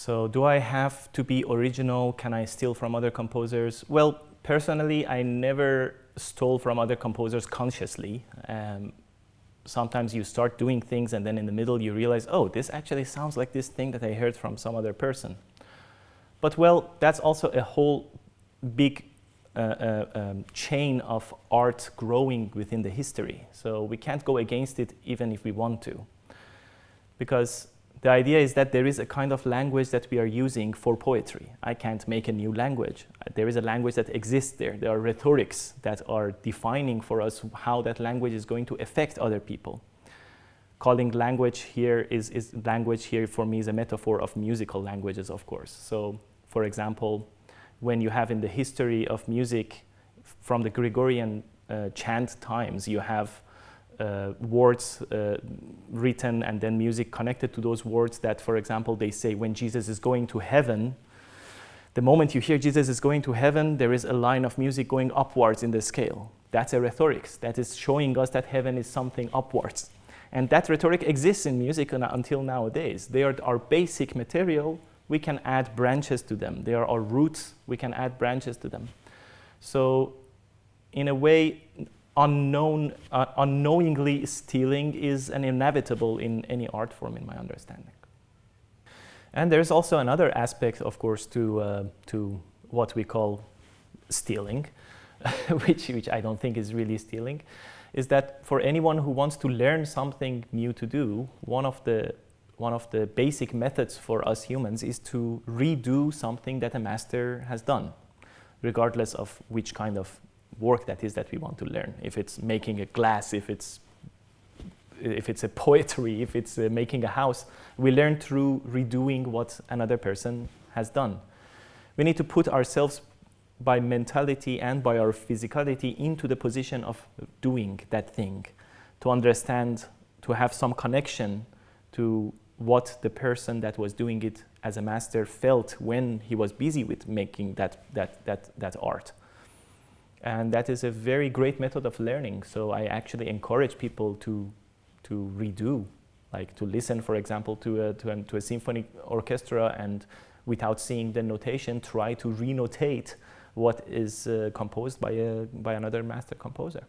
So do I have to be original? Can I steal from other composers? Well, personally, I never stole from other composers consciously. Sometimes you start doing things and then in the middle you realize, oh, this actually sounds like this thing that I heard from some other person. But well, that's also a whole big chain of art growing within the history. So we can't go against it even if we want to. Because the idea is that there is a kind of language that we are using for poetry. I can't make a new language. There is a language that exists there. There are rhetorics that are defining for us how that language is going to affect other people. Calling language here is language here for me is a metaphor of musical languages, of course. So, for example, when you have in the history of music from the Gregorian chant times, you have words written and then music connected to those words that, for example, they say when Jesus is going to heaven, the moment you hear Jesus is going to heaven, there is a line of music going upwards in the scale. That's a rhetorics that is showing us that heaven is something upwards. And that rhetoric exists in music until nowadays. They are our basic material. We can add branches to them. They are our roots. We can add branches to them. So in a way, unknowingly stealing is an inevitable in any art form, in my understanding. And there's also another aspect, of course, to what we call stealing, which I don't think is really stealing, is that for anyone who wants to learn something new to do, one of the basic methods for us humans is to redo something that a master has done, regardless of which kind of work that is that we want to learn. If it's making a glass, if it's a poetry, if it's making a house, we learn through redoing what another person has done. We need to put ourselves by mentality and by our physicality into the position of doing that thing, to understand, to have some connection to what the person that was doing it as a master felt when he was busy with making that art. And that is a very great method of learning. So I actually encourage people to redo, like to listen, for example, to a symphony orchestra and without seeing the notation, try to renotate what is composed by another master composer.